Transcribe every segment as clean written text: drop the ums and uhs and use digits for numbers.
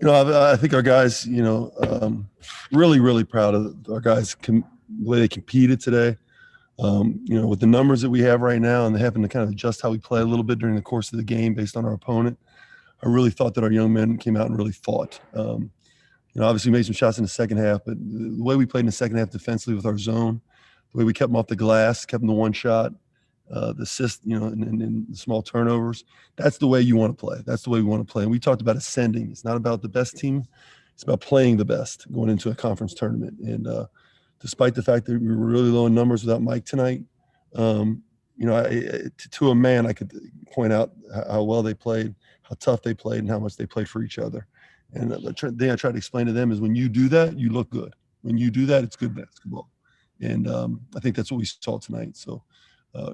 I think our guys, really, really proud of our guys, the way they competed today. With the numbers that we have right now and having to kind of adjust how we play a little bit during the course of the game based on our opponent, I really thought that our young men came out and really fought. Obviously we made some shots in the second half, but the way we played in the second half defensively with our zone, the way we kept them off the glass, kept them to one shot, the assist, and the small turnovers. That's the way you want to play. That's the way we want to play. And we talked about ascending. It's not about the best team. It's about playing the best going into a conference tournament. And despite the fact that we were really low in numbers without Mike tonight, to a man, I could point out how well they played, how tough they played, and how much they played for each other. And the thing I try to explain to them is when you do that, you look good. When you do that, it's good basketball. And I think that's what we saw tonight. So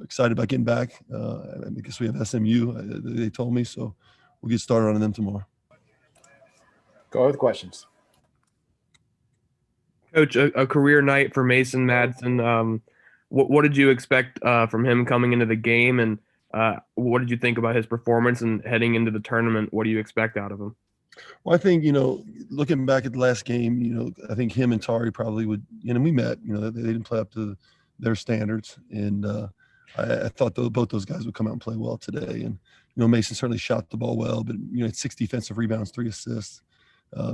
excited about getting back. I guess we have SMU, they told me. So we'll get started on them tomorrow. Go with questions. Coach, a career night for Mason Madsen. What did you expect from him coming into the game? And what did you think about his performance and heading into the tournament? What do you expect out of him? Well, I think, looking back at the last game, I think him and Tari probably would, and we met, they didn't play up to their standards. And I thought both those guys would come out and play well today. And, Mason certainly shot the ball well, but, had 6 defensive rebounds, 3 assists,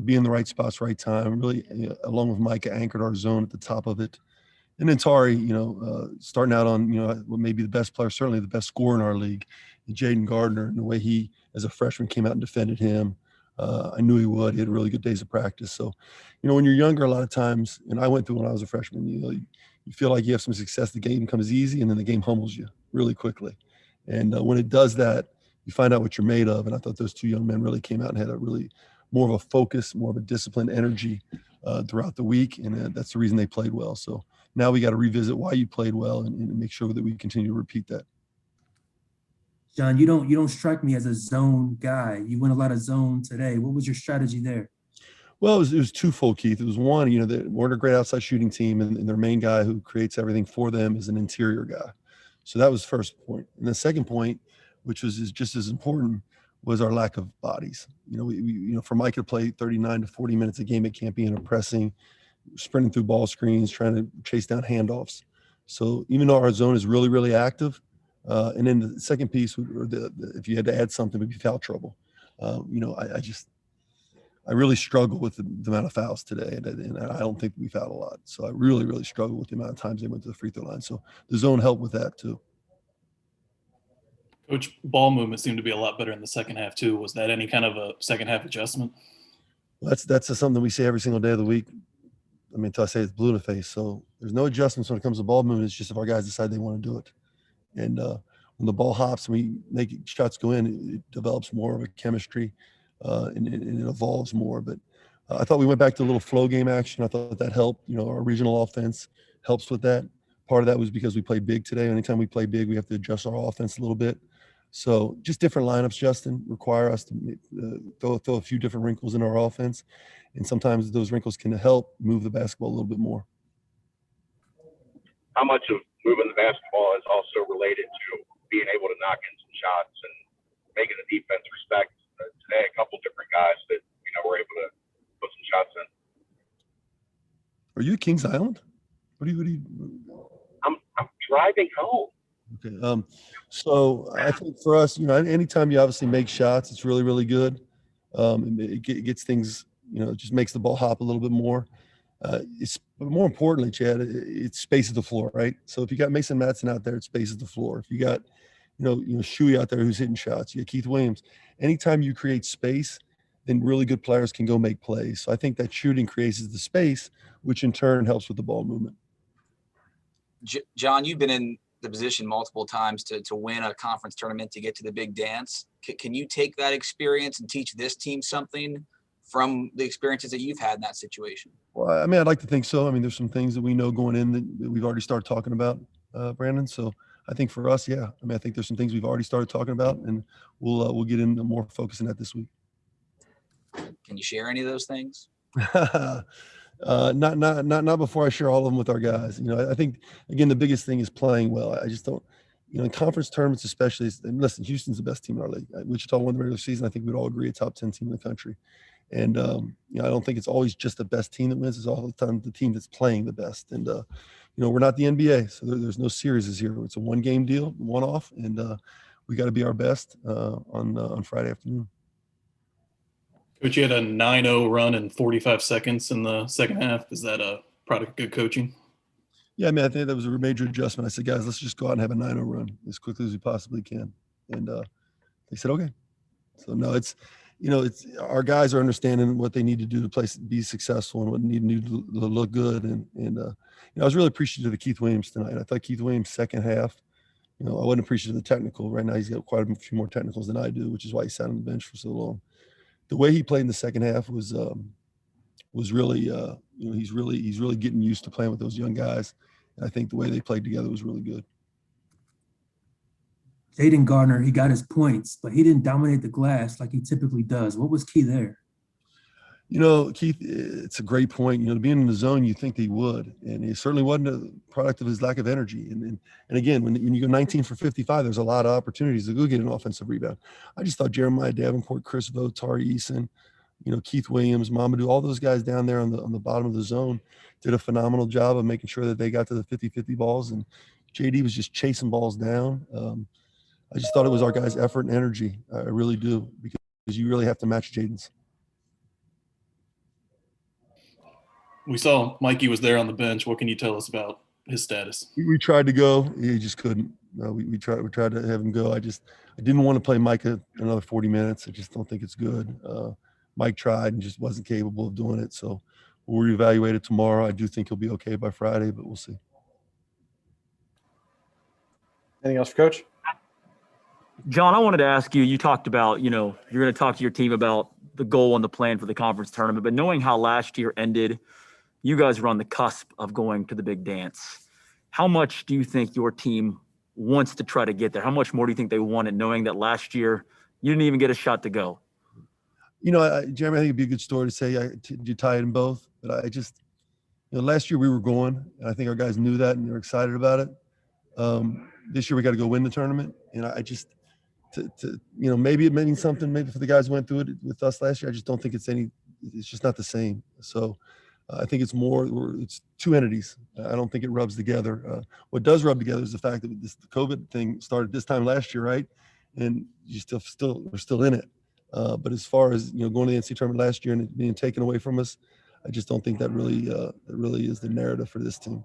be in the right spots, right time, really, along with Micah, anchored our zone at the top of it. And then Tari, starting out on, what may be the best player, certainly the best scorer in our league, Jaden Gardner, and the way he, as a freshman, came out and defended him. I knew he would. He had really good days of practice. So, when you're younger, a lot of times, and I went through when I was a freshman, you feel like you have some success. The game comes easy, and then the game humbles you really quickly. And when it does that, you find out what you're made of. And I thought those two young men really came out and had a really more of a focus, more of a disciplined energy throughout the week. And that's the reason they played well. So now we got to revisit why you played well and make sure that we continue to repeat that. John, you don't strike me as a zone guy. You went a lot of zone today. What was your strategy there? Well, it was twofold, Keith. It was one, they weren't a great outside shooting team, and their main guy who creates everything for them is an interior guy. So that was the first point. And the second point, which was just as important, was our lack of bodies. For Mike to play 39 to 40 minutes a game, it can't be in a pressing, sprinting through ball screens, trying to chase down handoffs. So even though our zone is really, really active, and then the second piece, if you had to add something, would be foul trouble. I really struggle with the amount of fouls today, and I don't think we fouled a lot. So I really, really struggle with the amount of times they went to the free throw line. So the zone helped with that too. Coach, ball movement seemed to be a lot better in the second half too. Was that any kind of a second half adjustment? That's something we say every single day of the week. Until I say it's blue in the face. So there's no adjustments when it comes to ball movement. It's just if our guys decide they want to do it. And when the ball hops and we make shots go in, it develops more of a chemistry and it evolves more. But I thought we went back to a little flow game action. I thought that helped. Our regional offense helps with that. Part of that was because we played big today. Anytime we play big, we have to adjust our offense a little bit. So just different lineups, Justin, require us to throw a few different wrinkles in our offense. And sometimes those wrinkles can help move the basketball a little bit more. How much of moving the basketball is also related to being able to knock in some shots and making the defense respect? Today, a couple different guys that, were able to put some shots in. Are you at Kings Island? What are you? I'm driving home. Okay. So I think for us, anytime you obviously make shots, it's really, really good. It gets things, it just makes the ball hop a little bit more. But more importantly, Chad, it spaces the floor, right? So if you got Mason Madsen out there, it spaces the floor. If you got, Shuey out there who's hitting shots, you got Keith Williams. Anytime you create space, then really good players can go make plays. So I think that shooting creates the space, which in turn helps with the ball movement. John, you've been in the position multiple times to win a conference tournament, to get to the big dance. Can you take that experience and teach this team something from the experiences that you've had in that situation? Well, I'd like to think so. There's some things that we know going in that we've already started talking about, Brannen. So I think for us, yeah. I think there's some things we've already started talking about, and we'll get into more focus on that this week. Can you share any of those things? Not before I share all of them with our guys. I think, again, the biggest thing is playing well. I just don't, in conference tournaments especially, and listen, Houston's the best team in our league. Wichita won the regular season. I think we'd all agree a top 10 team in the country. And I don't think it's always just the best team that wins. It's all the time the team that's playing the best. And we're not the NBA, so there's no series here. It's a one-game deal, one-off, and we got to be our best on Friday afternoon. Coach, you had a 9-0 run in 45 seconds in the second half. Is that a product of good coaching? Yeah, I think that was a major adjustment. I said, guys, let's just go out and have a 9-0 run as quickly as we possibly can. And they said, okay. So, no, it's our guys are understanding what they need to do to be successful and what they need to look good. And I was really appreciative of Keith Williams tonight. I thought Keith Williams' second half, I wasn't appreciative of the technical. Right now he's got quite a few more technicals than I do, which is why he sat on the bench for so long. The way he played in the second half was really, he's really getting used to playing with those young guys. And I think the way they played together was really good. Jaden Gardner, he got his points, but he didn't dominate the glass like he typically does. What was key there? Keith, it's a great point. To be in the zone, you think he would, and it certainly wasn't a product of his lack of energy. And again, when you go 19 for 55, there's a lot of opportunities to go get an offensive rebound. I just thought Jeremiah Davenport, Chris Vogt, Tari Eason, Keith Williams, Mamadou, all those guys down there on the bottom of the zone did a phenomenal job of making sure that they got to the 50-50 balls, and JD was just chasing balls down. I just thought it was our guys' effort and energy. I really do, because you really have to match Jaden's. We saw Mikey was there on the bench. What can you tell us about his status? We tried to go. He just couldn't. We tried to have him go. I didn't want to play Micah another 40 minutes. I just don't think it's good. Mike tried and just wasn't capable of doing it. So we'll reevaluate it tomorrow. I do think he'll be okay by Friday, but we'll see. Anything else for Coach? John, I wanted to ask you, you talked about, you're going to talk to your team about the goal and the plan for the conference tournament, but knowing how last year ended, you guys were on the cusp of going to the big dance. How much do you think your team wants to try to get there? How much more do you think they want it, knowing that last year you didn't even get a shot to go? Jeremy, I think it'd be a good story to say you tie it in both, but I just, last year we were going, and I think our guys knew that and they were excited about it. This year we got to go win the tournament, and I just, maybe it means something. Maybe for the guys who went through it with us last year, I just don't think it's just not the same. So I think it's it's two entities. I don't think it rubs together. What does rub together is the fact that the COVID thing started this time last year, right? And we're still in it. But as far as going to the NCAA tournament last year and it being taken away from us, I just don't think that really is the narrative for this team.